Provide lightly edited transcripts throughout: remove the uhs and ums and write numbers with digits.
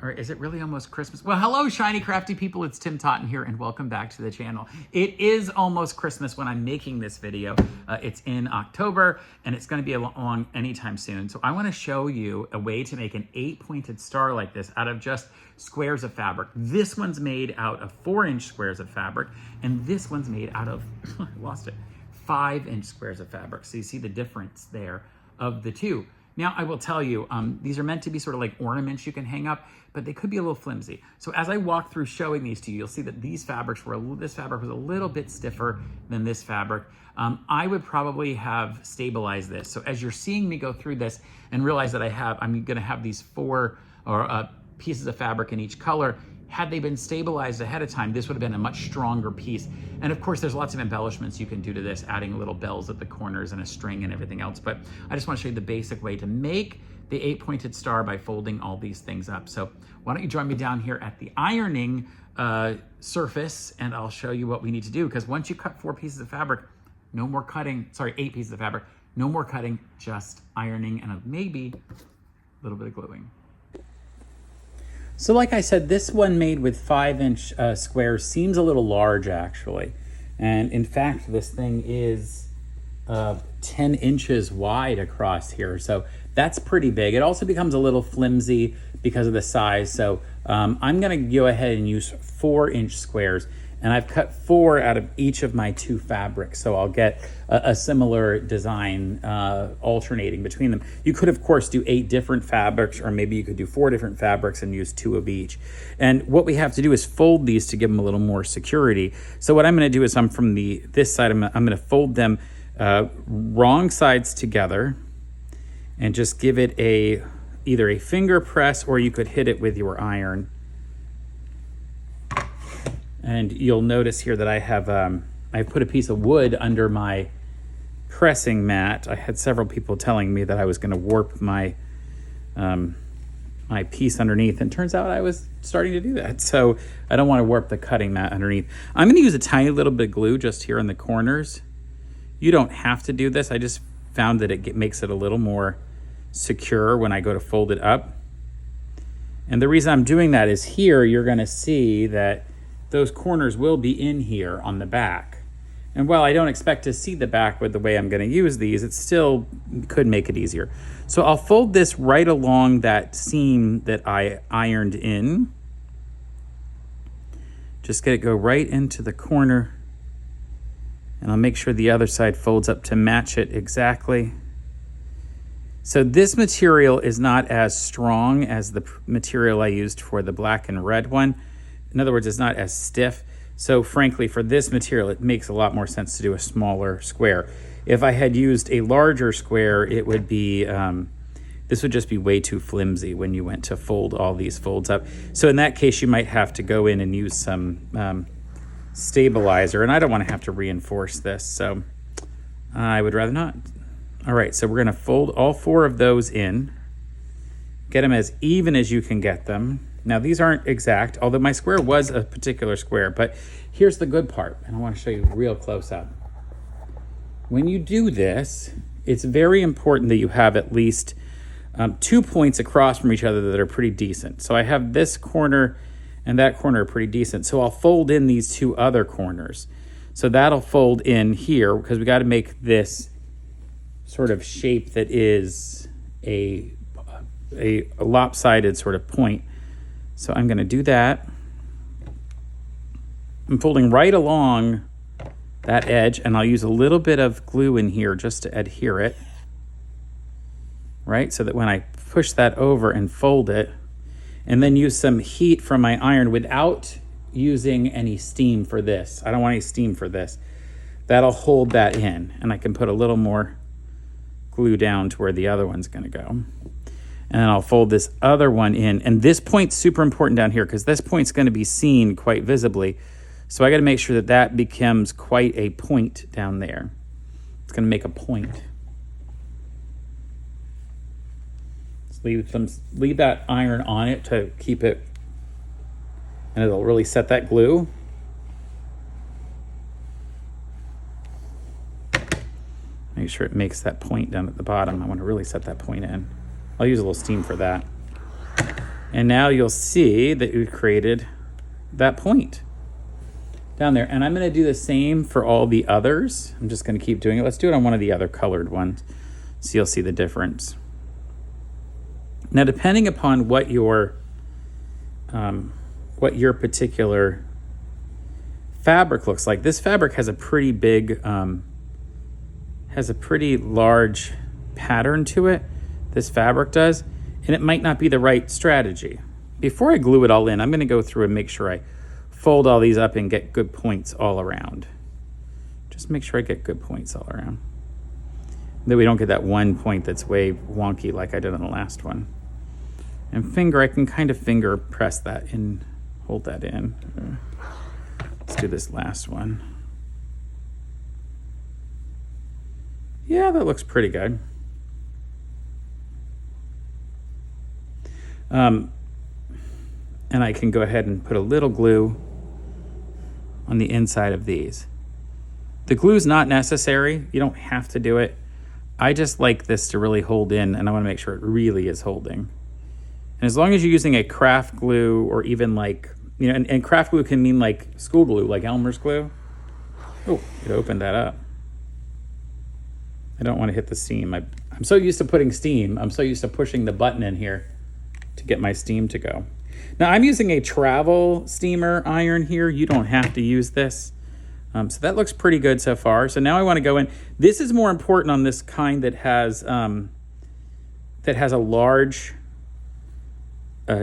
Or is it really almost Christmas? Well, hello, Shiny Crafty People. It's Tim Totten here, and welcome back to the channel. It is almost Christmas when I'm making this video. It's in October, and it's going to be along anytime soon. So I want to show you a way to make an 8-pointed star like this out of just squares of fabric. This one's made out of 4-inch squares of fabric, and this one's made out of, I lost it, 5-inch squares of fabric. So you see the difference there of the two. Now, I will tell you, these are meant to be sort of like ornaments you can hang up, but they could be a little flimsy. So as I walk through showing these to you, you'll see that these fabrics were, this fabric was a little bit stiffer than this fabric. I would probably have stabilized this. So as you're seeing me go through this and realize that I'm gonna have these 4 pieces of fabric in each color, had they been stabilized ahead of time, this would have been a much stronger piece. And of course, there's lots of embellishments you can do to this, adding little bells at the corners and a string and everything else. But I just want to show you the basic way to make the 8-pointed star by folding all these things up. So why don't you join me down here at the ironing surface, and I'll show you what we need to do. Because once you cut 4 pieces of fabric, no more cutting, sorry, 8 pieces of fabric, no more cutting, just ironing and maybe a little bit of gluing. So like I said, this one made with 5-inch squares seems a little large actually. And in fact, this thing is 10 inches wide across here. So that's pretty big. It also becomes a little flimsy because of the size. So I'm gonna go ahead and use 4-inch squares. And I've cut 4 out of each of my 2 fabrics. So I'll get a similar design alternating between them. You could, of course, do 8 different fabrics, or maybe you could do 4 different fabrics and use 2 of each. And what we have to do is fold these to give them a little more security. So what I'm gonna do is from this side, I'm gonna fold them wrong sides together and just give it either a finger press, or you could hit it with your iron. And you'll notice here that I've put a piece of wood under my pressing mat. I had several people telling me that I was going to warp my my piece underneath, and turns out I was starting to do that. So I don't want to warp the cutting mat underneath. I'm going to use a tiny little bit of glue just here in the corners. You don't have to do this. I just found that it makes it a little more secure when I go to fold it up. And the reason I'm doing that is here you're going to see that those corners will be in here on the back. And while I don't expect to see the back with the way I'm going to use these, it still could make it easier. So I'll fold this right along that seam that I ironed in. Just get it go right into the corner. And I'll make sure the other side folds up to match it exactly. So this material is not as strong as the material I used for the black and red one. In other words, it's not as stiff. So frankly, for this material, it makes a lot more sense to do a smaller square. If I had used a larger square, it would be, this would just be way too flimsy when you went to fold all these folds up. So in that case, you might have to go in and use some stabilizer, and I don't want to have to reinforce this, so I would rather not. All right, so we're gonna fold all 4 of those in, get them as even as you can get them. Now these aren't exact, although my square was a particular square, but here's the good part, and I want to show you real close up. When you do this, it's very important that you have at least 2 points across from each other that are pretty decent. So I have this corner and that corner are pretty decent. So I'll fold in these 2 other corners. So that'll fold in here because we got to make this sort of shape that is a lopsided sort of point. So I'm going to do that. I'm folding right along that edge, and I'll use a little bit of glue in here just to adhere it, right? So that when I push that over and fold it, and then use some heat from my iron without using any steam for this. I don't want any steam for this. That'll hold that in, and I can put a little more glue down to where the other one's going to go. And then I'll fold this other one in. And this point's super important down here because this point's going to be seen quite visibly. So I got to make sure that that becomes quite a point down there. It's going to make a point. Just leave that iron on it to keep it, and it'll really set that glue. Make sure it makes that point down at the bottom. I want to really set that point in. I'll use a little steam for that. And now you'll see that we created that point down there. And I'm going to do the same for all the others. I'm just going to keep doing it. Let's do it on one of the other colored ones, so you'll see the difference. Now, depending upon what your particular fabric looks like, this fabric has a pretty big, has a pretty large pattern to it. This fabric does, and it might not be the right strategy. Before I glue it all in, I'm going to go through and make sure I fold all these up and get good points all around. Just make sure I get good points all around. That we don't get that one point that's way wonky like I did on the last one. And I can kind of finger press that and hold that in. Let's do this last one. Yeah, that looks pretty good. And I can go ahead and put a little glue on the inside of these. The glue's not necessary. You don't have to do it. I just like this to really hold in, and I want to make sure it really is holding. And as long as you're using a craft glue, or even like, you know, and craft glue can mean like school glue, like Elmer's glue. Oh, it opened that up. I don't want to hit the steam. I'm so used to putting steam. I'm so used to pushing the button in here to get my steam to go. Now I'm using a travel steamer iron here. You don't have to use this. So that looks pretty good so far. So now I want to go in. This is more important on this kind that has a large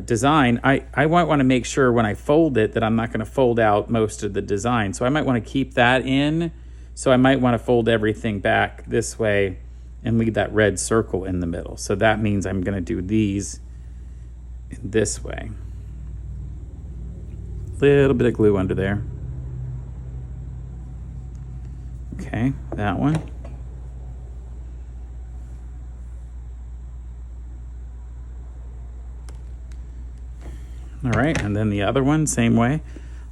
design. I might want to make sure when I fold it that I'm not going to fold out most of the design. So I might want to keep that in. So I might want to fold everything back this way and leave that red circle in the middle. So that means I'm going to do these in this way. Little bit of glue under there. Okay, that one. All right, and then the other one, same way.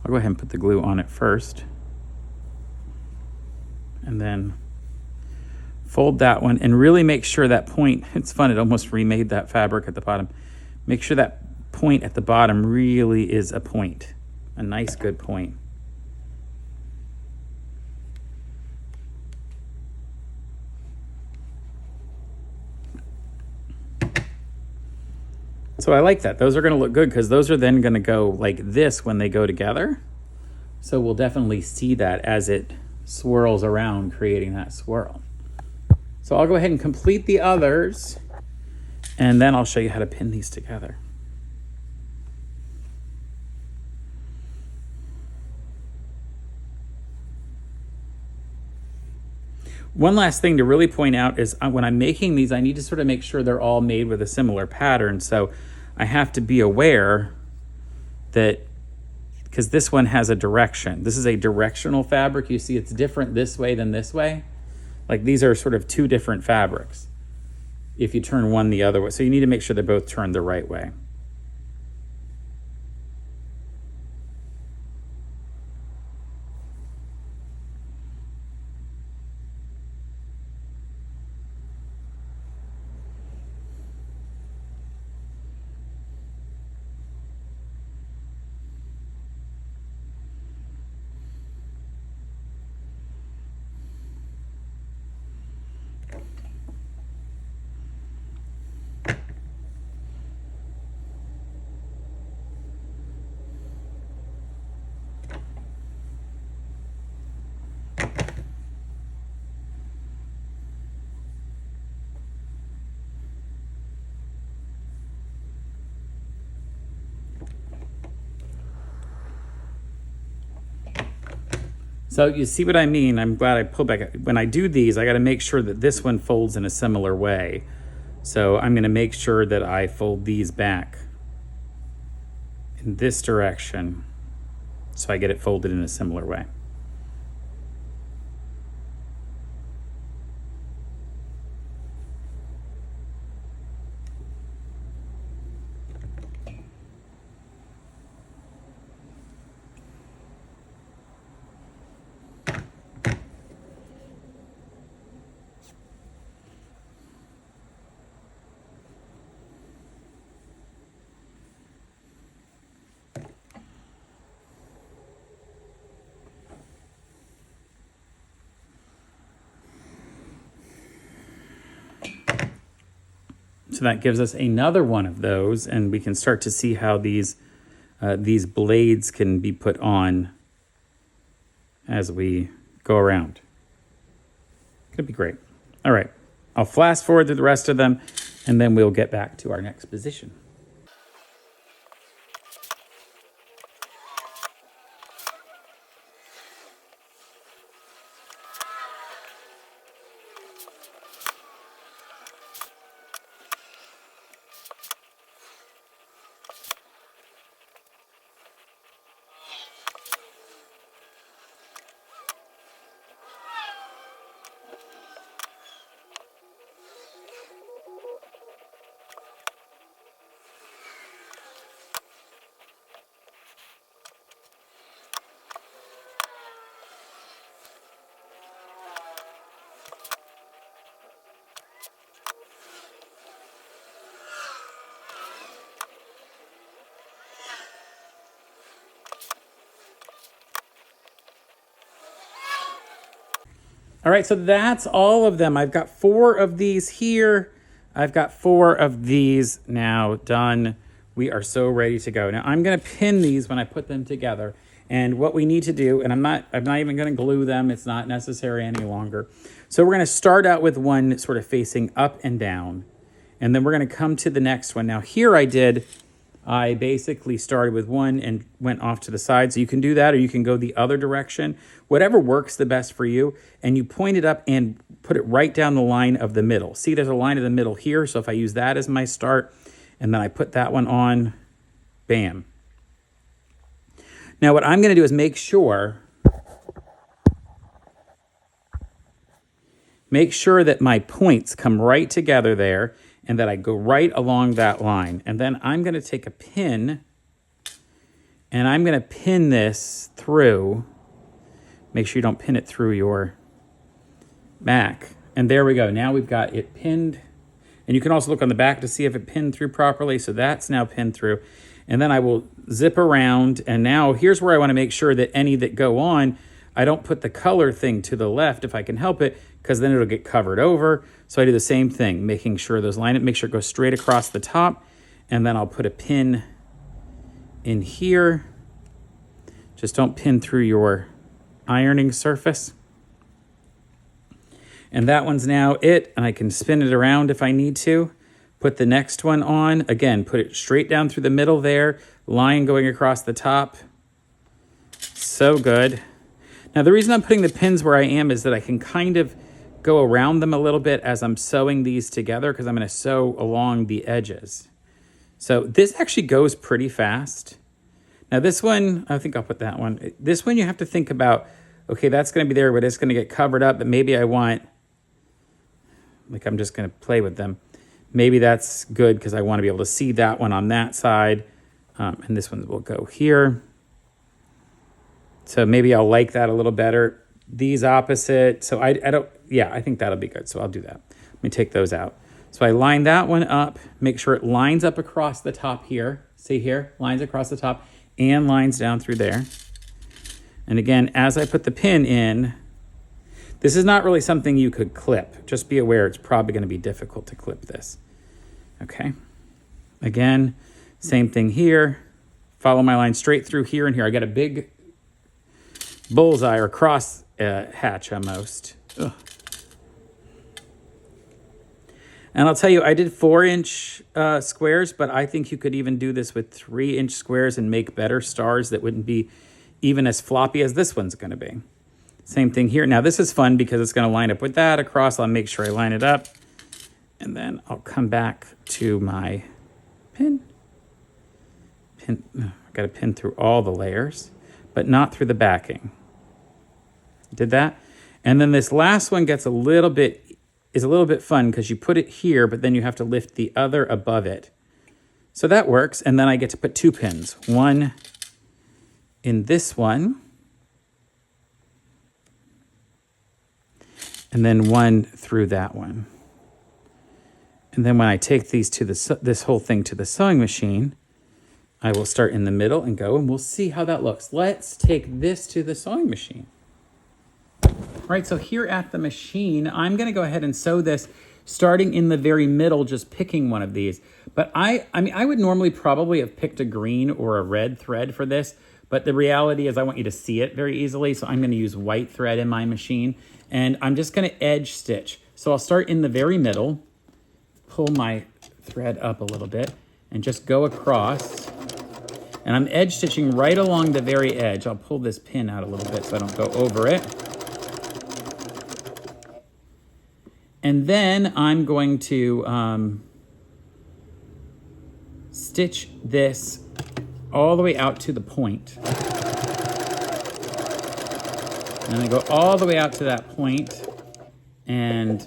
I'll go ahead and put the glue on it first. And then fold that one and really make sure that point, it's fun, it almost remade that fabric at the bottom. Make sure that point at the bottom really is a point, a nice good point. So I like that. Those are going to look good because those are then going to go like this when they go together. So we'll definitely see that as it swirls around, creating that swirl. So I'll go ahead and complete the others, and then I'll show you how to pin these together. One last thing to really point out is when I'm making these, I need to sort of make sure they're all made with a similar pattern. So I have to be aware that, because this one has a direction. This is a directional fabric. You see it's different this way than this way. Like these are sort of two different fabrics if you turn one the other way. So you need to make sure they're both turned the right way. So you see what I mean? I'm glad I pulled back. When I do these, I got to make sure that this one folds in a similar way. So I'm going to make sure that I fold these back in this direction so I get it folded in a similar way. So that gives us another one of those, and we can start to see how these blades can be put on as we go around. Could be great. All right, I'll fast forward to the rest of them, and then we'll get back to our next position. All right, so that's all of them. I've got 4 of these here. I've got 4 of these now done. We are so ready to go. Now I'm gonna pin these when I put them together. And what we need to do, and I'm not even gonna glue them, it's not necessary any longer. So we're gonna start out with one sort of facing up and down. And then we're gonna come to the next one. Now here I basically started with one and went off to the side. So you can do that, or you can go the other direction, whatever works the best for you. And you point it up and put it right down the line of the middle. See, there's a line of the middle here. So if I use that as my start, and then I put that one on, bam. Now what I'm gonna do is make sure that my points come right together there, and that I go right along that line. And then I'm gonna take a pin, and I'm gonna pin this through. Make sure you don't pin it through your back. And there we go, now we've got it pinned. And you can also look on the back to see if it pinned through properly. So that's now pinned through. And then I will zip around, and now here's where I wanna make sure that any that go on, I don't put the color thing to the left if I can help it, because then it'll get covered over. So I do the same thing, making sure those line up, make sure it goes straight across the top, and then I'll put a pin in here. Just don't pin through your ironing surface. And that one's now it, and I can spin it around if I need to. Put the next one on. Again, put it straight down through the middle there, line going across the top. So good. Now the reason I'm putting the pins where I am is that I can kind of go around them a little bit as I'm sewing these together, because I'm going to sew along the edges. So this actually goes pretty fast. Now this one, I think I'll put that one. This one you have to think about, okay, that's going to be there, but it's going to get covered up, but maybe I want, like I'm just going to play with them. Maybe that's good because I want to be able to see that one on that side. And this one will go here. So maybe I'll like that a little better. These opposite, so I don't, yeah, I think that'll be good. So I'll do that. Let me take those out. So I line that one up, make sure it lines up across the top here. See here, lines across the top and lines down through there. And again, as I put the pin in, this is not really something you could clip. Just be aware it's probably going to be difficult to clip this. Okay. Again, same thing here. Follow my line straight through here and here. I got a big bullseye or cross hatch almost. Ugh. And I'll tell you, I did 4-inch squares, but I think you could even do this with 3-inch squares and make better stars that wouldn't be even as floppy as this one's going to be. Same thing here. Now this is fun because it's going to line up with that across. I'll make sure I line it up, and then I'll come back to my pin. I've got to pin through all the layers, but not through the backing. Did that? And then this last one gets a little bit fun because you put it here, but then you have to lift the other above it. So that works. And then I get to put 2 pins, one in this one, and then one through that one. And then when I take these to this whole thing to the sewing machine, I will start in the middle and go, and we'll see how that looks. Let's take this to the sewing machine. All right, so here at the machine, I'm gonna go ahead and sew this starting in the very middle, just picking one of these. But I mean, I would normally probably have picked a green or a red thread for this, but the reality is I want you to see it very easily. So I'm gonna use white thread in my machine, and I'm just gonna edge stitch. So I'll start in the very middle, pull my thread up a little bit, and just go across. And I'm edge stitching right along the very edge. I'll pull this pin out a little bit so I don't go over it. And then I'm going to stitch this all the way out to the point. And I go all the way out to that point, and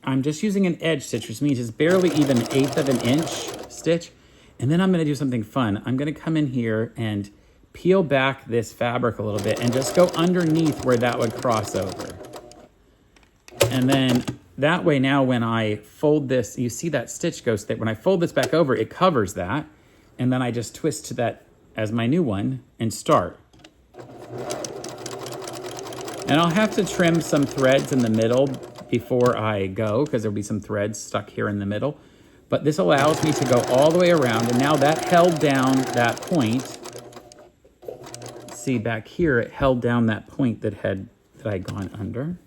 I'm just using an edge stitch, which means it's barely even 1/8 of an inch stitch. And then I'm gonna do something fun. I'm gonna come in here and peel back this fabric a little bit and just go underneath where that would cross over. And then that way now when I fold this, you see that stitch goes there. When I fold this back over, it covers that. And then I just twist to that as my new one and start. And I'll have to trim some threads in the middle before I go, because there'll be some threads stuck here in the middle. But this allows me to go all the way around, and now that held down that point. See back here, it held down that point that I'd gone under.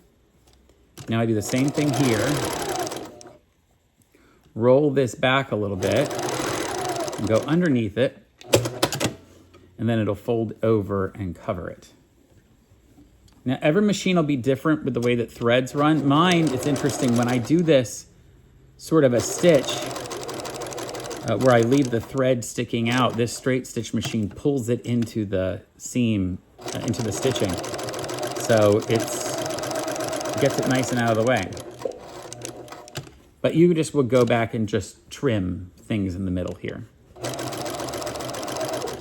Now I do the same thing here. Roll this back a little bit and go underneath it, and then it'll fold over and cover it. Now every machine will be different with the way that threads run. Mine, it's interesting, when I do this sort of a stitch where I leave the thread sticking out, this straight stitch machine pulls it into the seam, into the stitching. So it gets it nice and out of the way. But you just will go back and just trim things in the middle here.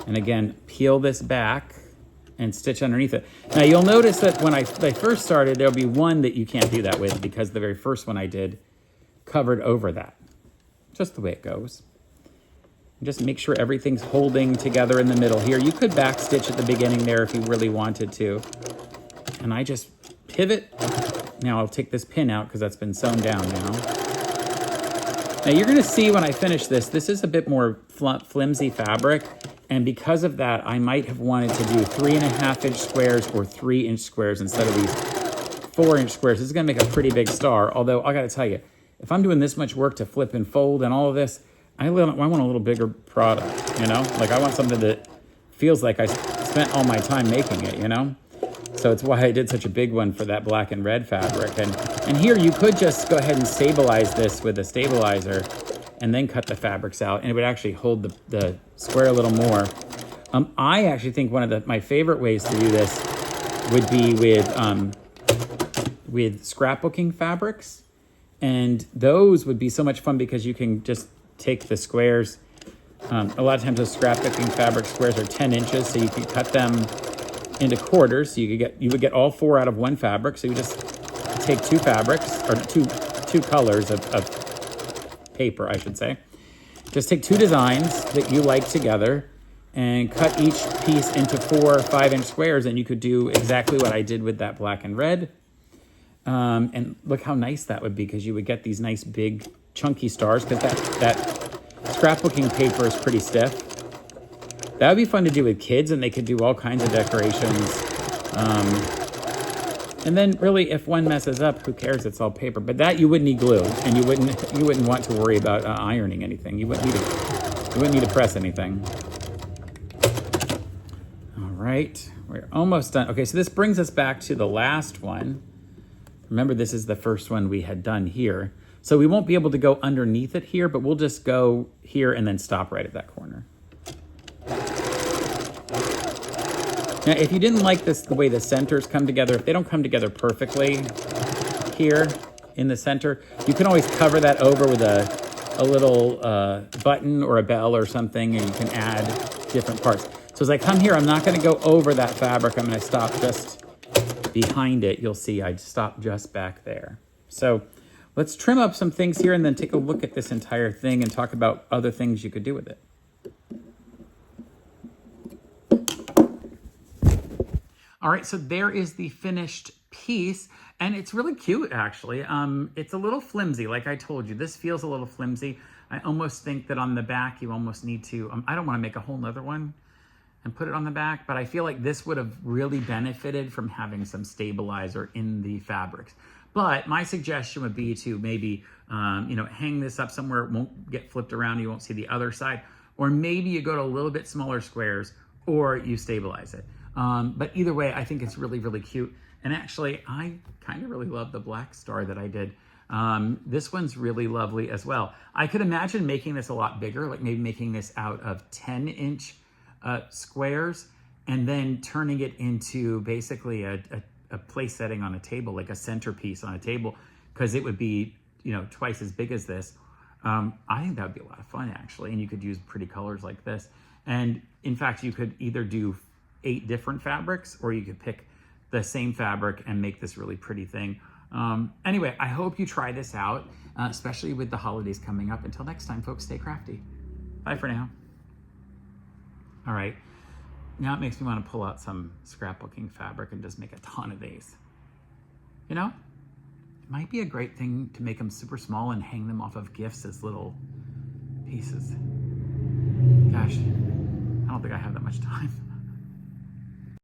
And again, peel this back and stitch underneath it. Now you'll notice that when I first started, there'll be one that you can't do that with, because the very first one I did covered over that. Just the way it goes. Just make sure everything's holding together in the middle here. You could back stitch at the beginning there if you really wanted to. And I just pivot. Now I'll take this pin out because that's been sewn down now. Now you're gonna see when I finish this, this is a bit more flimsy fabric. And because of that, I might have wanted to do 3.5-inch squares or 3-inch squares instead of these 4-inch squares. This is gonna make a pretty big star. Although I gotta tell you, if I'm doing this much work to flip and fold and all of this, I want a little bigger product, you know? Like I want something that feels like I spent all my time making it, you know? So it's why I did such a big one for that black and red fabric. And here you could just go ahead and stabilize this with a stabilizer and then cut the fabrics out, and it would actually hold the square a little more. I actually think one of my favorite ways to do this would be with scrapbooking fabrics. And those would be so much fun because you can just take the squares. A lot of times those scrapbooking fabric squares are 10 inches, so you could cut them into quarters. So you would get all 4 out of one fabric. So you just take 2 fabrics, or two colors of paper, I should say. Just take 2 designs that you like together and cut each piece into 4 or 5-inch squares, and you could do exactly what I did with that black and red. And look how nice that would be, because you would get these nice big chunky stars, because that scrapbooking paper is pretty stiff. That would be fun to do with kids, and they could do all kinds of decorations. And then really, if one messes up, who cares? It's all paper. But that you wouldn't need glue, and you wouldn't want to worry about ironing anything. You wouldn't need to press anything. All right, we're almost done. Okay, so this brings us back to the last one. Remember, this is the first one we had done here. So we won't be able to go underneath it here, but we'll just go here and then stop right at that corner. Now, if you didn't like the way the centers come together, if they don't come together perfectly here in the center, you can always cover that over with a little button or a bell or something, and you can add different parts. So as I come here, I'm not gonna go over that fabric. I'm gonna stop just behind it. You'll see I stopped just back there. So let's trim up some things here and then take a look at this entire thing and talk about other things you could do with it. All right, so there is the finished piece, and it's really cute actually. It's a little flimsy, like I told you. This feels a little flimsy. I almost think that on the back you almost need to, I don't want to make a whole nother one and put it on the back, but I feel like this would have really benefited from having some stabilizer in the fabrics. But my suggestion would be to maybe, hang this up somewhere it won't get flipped around, you won't see the other side, or maybe you go to a little bit smaller squares, or you stabilize it. But either way, I think it's really, really cute. And actually, I kind of really love the black star that I did. This one's really lovely as well. I could imagine making this a lot bigger, like maybe making this out of 10-inch squares and then turning it into basically a place setting on a table, like a centerpiece on a table, because it would be, twice as big as this. I think that would be a lot of fun actually, and you could use pretty colors like this. And in fact, you could either do 8 different fabrics, or you could pick the same fabric and make this really pretty thing. Anyway, I hope you try this out, especially with the holidays coming up. Until next time, folks, stay crafty. Bye for now. All right, now it makes me want to pull out some scrapbooking fabric and just make a ton of these. It might be a great thing to make them super small and hang them off of gifts as little pieces. Gosh, I don't think I have that much time.